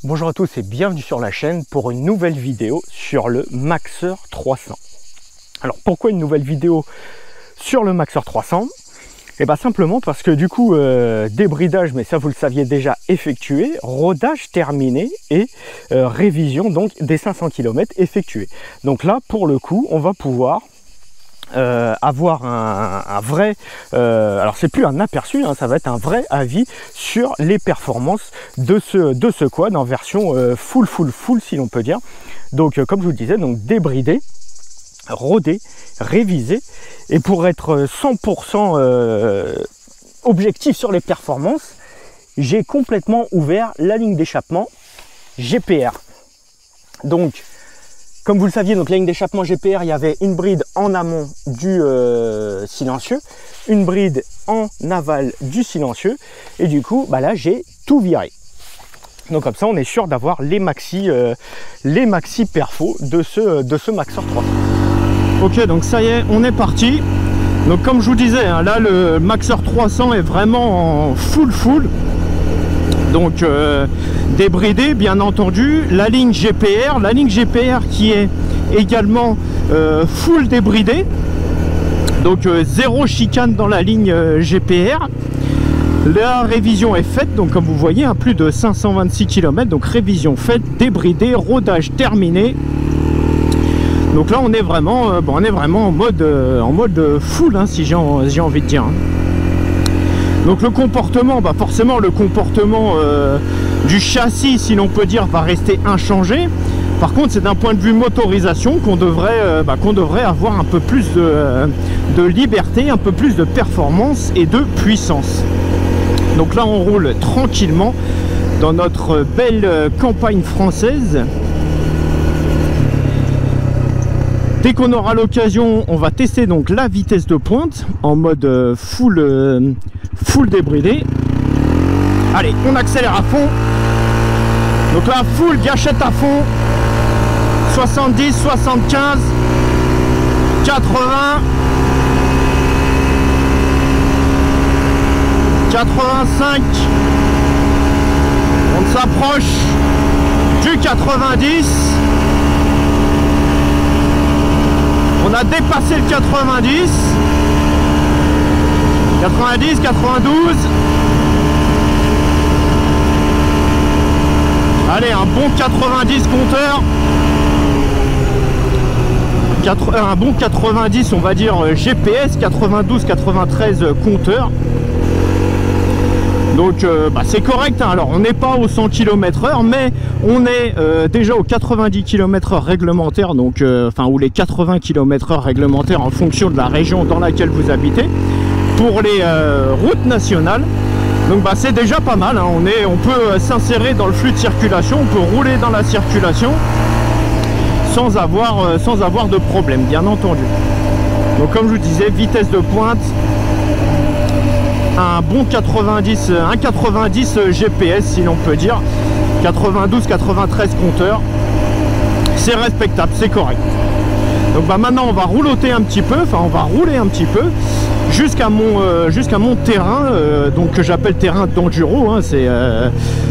Bonjour à tous et bienvenue sur la chaîne pour une nouvelle vidéo sur le Maxeur 300. Alors pourquoi une nouvelle vidéo sur le Maxeur 300? Et bien simplement parce que du coup débridage, mais ça vous le saviez déjà, effectué, rodage terminé et révision donc des 500 km effectués. Donc là pour le coup on va pouvoir avoir un vrai, alors c'est plus un aperçu, hein, ça va être un vrai avis sur les performances de ce quad en version full si l'on peut dire. Donc comme je vous le disais, donc débridé, rodé, révisé, et pour être 100% objectif sur les performances, j'ai complètement ouvert la ligne d'échappement GPR. Donc comme vous le saviez, donc la ligne d'échappement GPR, il y avait une bride en amont du silencieux, une bride en aval du silencieux, et du coup, bah là, j'ai tout viré. Donc comme ça, on est sûr d'avoir les maxi perfos de ce Maxeur 300. Ok, donc ça y est, on est parti. Donc comme je vous disais, hein, là, le Maxeur 300 est vraiment en full. Donc débridé bien entendu, la ligne GPR qui est également full débridée, donc zéro chicane dans la ligne GPR. La révision est faite, donc comme vous voyez, hein, plus de 526 km, donc révision faite, débridé, rodage terminé. Donc là on est vraiment, en mode full, hein, si j'ai envie de dire. Hein. Donc le comportement, bah forcément le comportement du châssis, si l'on peut dire, va rester inchangé. Par contre, c'est d'un point de vue motorisation qu'on devrait avoir un peu plus de liberté, un peu plus de performance et de puissance. Donc là, on roule tranquillement dans notre belle campagne française. Dès qu'on aura l'occasion, on va tester donc la vitesse de pointe en mode full débridé. Allez, on accélère à fond. Donc là, full gâchette à fond. 70, 75, 80, 85. On s'approche du 90. On a dépassé le 90. 90, 92. Allez, un bon 90 compteur. Un bon 90, on va dire GPS, 92, 93 compteur. Donc c'est correct, hein. Alors on n'est pas au 100 km/h, mais on est déjà au 90 km/h réglementaire, donc ou les 80 km/h réglementaires en fonction de la région dans laquelle vous habitez. Pour les routes nationales, donc c'est déjà pas mal, hein. On peut s'insérer dans le flux de circulation, on peut rouler dans la circulation sans avoir de problème, bien entendu. Donc comme je vous disais, vitesse de pointe, un bon 90, un 90 GPS si l'on peut dire, 92, 93 compteurs, c'est respectable, c'est correct. Donc maintenant on va rouloter un petit peu, on va rouler un petit peu jusqu'à mon terrain, donc que j'appelle terrain d'enduro, hein.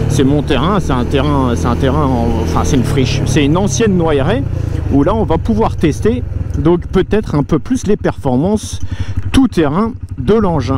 C'est mon terrain, c'est une friche, c'est une ancienne noyeraie où là on va pouvoir tester donc peut-être un peu plus les performances tout terrain de l'engin.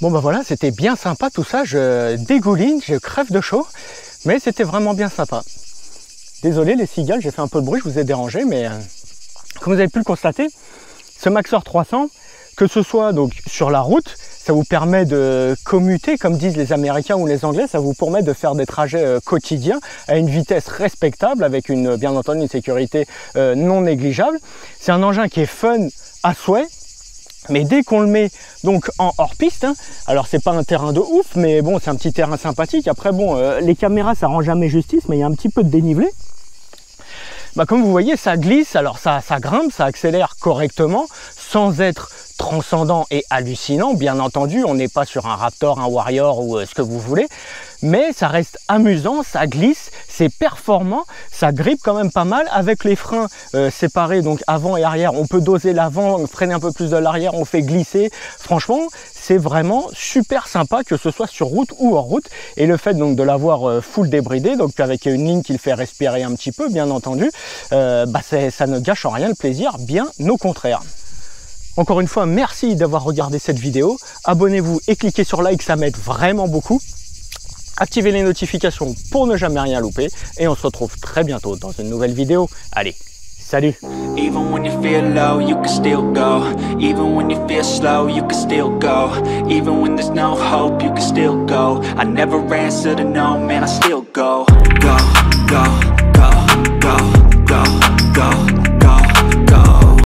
Bon bah voilà, c'était bien sympa tout ça, je dégouline, je crève de chaud, mais c'était vraiment bien sympa. Désolé les cigales, j'ai fait un peu de bruit, je vous ai dérangé, mais comme vous avez pu le constater, ce Maxor 300, que ce soit donc sur la route, ça vous permet de commuter, comme disent les Américains ou les Anglais, ça vous permet de faire des trajets quotidiens à une vitesse respectable, avec bien entendu une sécurité non négligeable. C'est un engin qui est fun à souhait. Mais dès qu'on le met donc en hors-piste, hein, alors c'est pas un terrain de ouf, mais bon, c'est un petit terrain sympathique. Après, bon, les caméras, ça rend jamais justice, mais il y a un petit peu de dénivelé. Bah, comme vous voyez, ça glisse, alors ça grimpe, ça accélère correctement, sans être transcendant et hallucinant. Bien entendu, on n'est pas sur un Raptor, un Warrior ou ce que vous voulez, mais ça reste amusant, ça glisse, c'est performant, ça grippe quand même pas mal. Avec les freins séparés, donc avant et arrière, on peut doser l'avant, freiner un peu plus de l'arrière, on fait glisser. Franchement, c'est vraiment super sympa, que ce soit sur route ou hors route. Et le fait donc de l'avoir full débridé, donc avec une ligne qui le fait respirer un petit peu, bien entendu, bah ça ne gâche en rien le plaisir, bien au contraire. Encore une fois, merci d'avoir regardé cette vidéo. Abonnez-vous et cliquez sur like, ça m'aide vraiment beaucoup. Activez les notifications pour ne jamais rien louper. Et on se retrouve très bientôt dans une nouvelle vidéo. Allez, salut! Even when you feel low, you can still go. Even when you feel slow, you can still go. Even when there's no hope, you can still go. I never answer to no, man, I still go. Go, go, go, go, go, go.